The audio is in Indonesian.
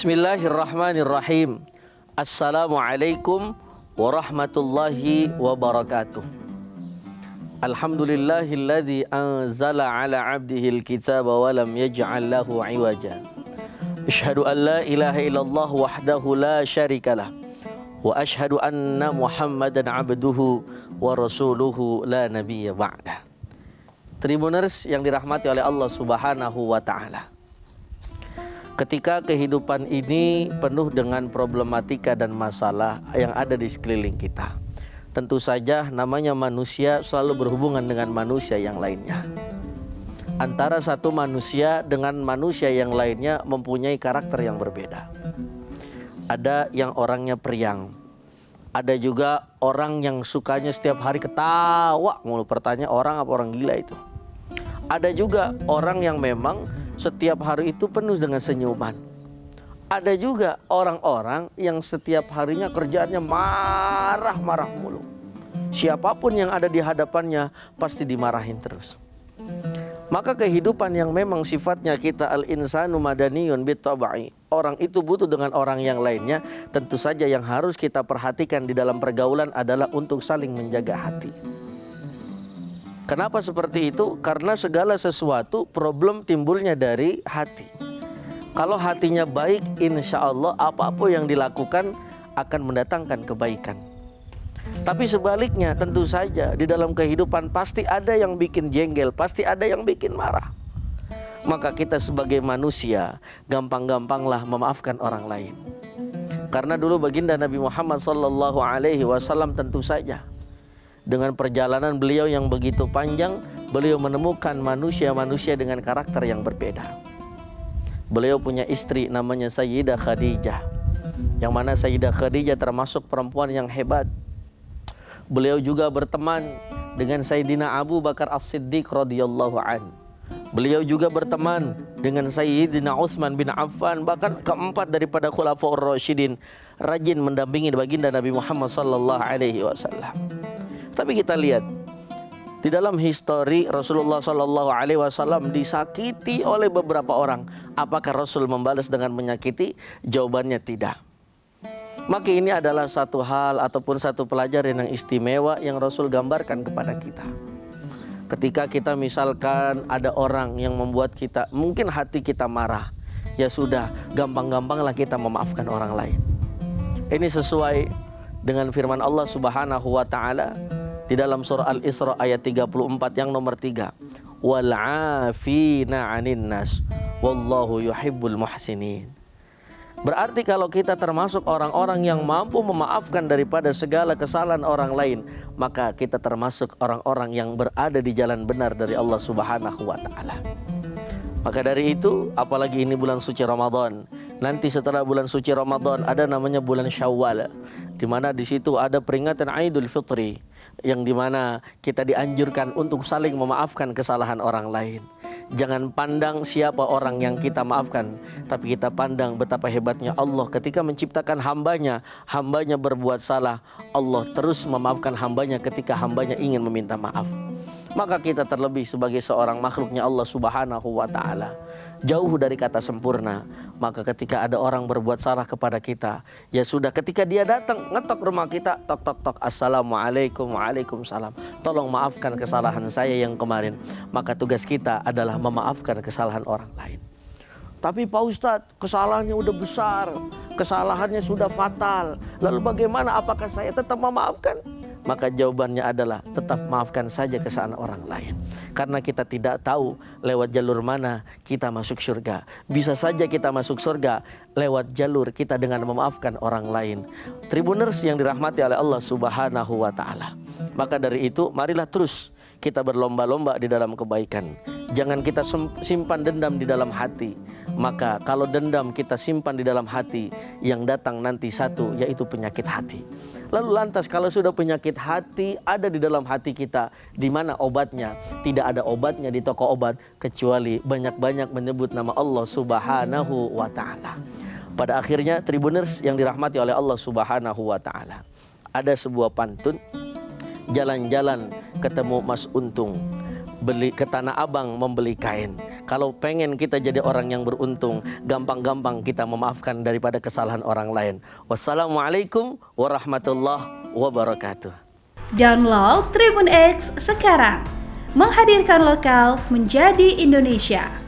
Bismillahirrahmanirrahim. Assalamualaikum warahmatullahi wabarakatuh. Alhamdulillahilladzi anzala ala abdihil kitaba wa lam yaj'al lahu iwaja. Asyhadu an la ilaha illallah wahdahu la syarikalah. Wa asyhadu anna Muhammadan abduhu wa rasuluhu la nabiyya ba'dah. Tribuners yang dirahmati oleh Allah Subhanahu wa taala. Ketika kehidupan ini penuh dengan problematika dan masalah yang ada di sekeliling kita, tentu saja namanya manusia selalu berhubungan dengan manusia yang lainnya. Antara satu manusia dengan manusia yang lainnya mempunyai karakter yang berbeda. Ada yang orangnya periang, ada juga orang yang sukanya setiap hari ketawa mulu, pertanyaan orang apa orang gila itu. Ada juga orang yang memang setiap hari itu penuh dengan senyuman. Ada juga orang-orang yang setiap harinya kerjaannya marah-marah mulu. Siapapun yang ada di hadapannya pasti dimarahin terus. Maka kehidupan yang memang sifatnya kita al-insanu madaniyun bitabai, orang itu butuh dengan orang yang lainnya. Tentu saja yang harus kita perhatikan di dalam pergaulan adalah untuk saling menjaga hati. Kenapa seperti itu? Karena segala sesuatu problem timbulnya dari hati. Kalau hatinya baik, insya Allah apapun yang dilakukan akan mendatangkan kebaikan. Tapi sebaliknya tentu saja di dalam kehidupan pasti ada yang bikin jengkel, pasti ada yang bikin marah. Maka kita sebagai manusia gampang-gampanglah memaafkan orang lain. Karena dulu baginda Nabi Muhammad SAW tentu saja dengan perjalanan beliau yang begitu panjang, beliau menemukan manusia-manusia dengan karakter yang berbeda. Beliau punya istri namanya Sayyidah Khadijah, yang mana Sayyidah Khadijah termasuk perempuan yang hebat. Beliau juga berteman dengan Sayyidina Abu Bakar As-Siddiq radhiyallahu an. Beliau juga berteman dengan Sayyidina Utsman bin Affan, bahkan keempat daripada Khulafaur Rasyidin, rajin mendampingi baginda Nabi Muhammad sallallahu alaihi wasallam. Tapi kita lihat di dalam histori Rasulullah Sallallahu Alaihi Wasallam disakiti oleh beberapa orang. Apakah Rasul membalas dengan menyakiti? Jawabannya tidak. Maka ini adalah satu hal ataupun satu pelajaran yang istimewa yang Rasul gambarkan kepada kita. Ketika kita misalkan ada orang yang membuat kita, mungkin hati kita marah, ya sudah, gampang-gampanglah kita memaafkan orang lain. Ini sesuai dengan firman Allah Subhanahu wa taala di dalam surah Al-Isra ayat 34 yang nomor 3. Wal 'afina 'anil nas wallahu yuhibbul muhsinin. Berarti kalau kita termasuk orang-orang yang mampu memaafkan daripada segala kesalahan orang lain, maka kita termasuk orang-orang yang berada di jalan benar dari Allah Subhanahu wa taala. Maka dari itu, apalagi ini bulan suci Ramadan. Nanti setelah bulan suci Ramadan ada namanya bulan Syawal, di mana di situ ada peringatan Idul Fitri, yang dimana kita dianjurkan untuk saling memaafkan kesalahan orang lain. Jangan pandang siapa orang yang kita maafkan, tapi kita pandang betapa hebatnya Allah ketika menciptakan hambanya. Hambanya berbuat salah, Allah terus memaafkan hambanya ketika hambanya ingin meminta maaf. Maka kita terlebih sebagai seorang makhluknya Allah Subhanahu wa ta'ala, jauh dari kata sempurna. Maka ketika ada orang berbuat salah kepada kita, ya sudah, ketika dia datang ngetok rumah kita, tok tok tok, assalamualaikum, waalaikumsalam, tolong maafkan kesalahan saya yang kemarin. Maka tugas kita adalah memaafkan kesalahan orang lain. Tapi Pak Ustadz, kesalahannya udah besar, kesalahannya sudah fatal, lalu bagaimana, apakah saya tetap memaafkan? Maka jawabannya adalah tetap maafkan saja kesalahan orang lain. Karena kita tidak tahu lewat jalur mana kita masuk surga. Bisa saja kita masuk surga lewat jalur kita dengan memaafkan orang lain. Tribuners yang dirahmati oleh Allah Subhanahu wa ta'ala. Maka dari itu marilah terus kita berlomba-lomba di dalam kebaikan. Jangan kita simpan dendam di dalam hati. Maka kalau dendam kita simpan di dalam hati, yang datang nanti satu, yaitu penyakit hati. Lalu lantas kalau sudah penyakit hati ada di dalam hati kita, di mana obatnya? Tidak ada obatnya di toko obat kecuali banyak-banyak menyebut nama Allah Subhanahu wa ta'ala. Pada akhirnya Tribuners yang dirahmati oleh Allah Subhanahu wa ta'ala, ada sebuah pantun, jalan-jalan ketemu Mas Untung, beli ke Tanah Abang membeli kain. Kalau pengen kita jadi orang yang beruntung, gampang-gampang kita memaafkan daripada kesalahan orang lain. Wassalamualaikum warahmatullahi wabarakatuh. Download Tribun X sekarang, menghadirkan lokal menjadi Indonesia.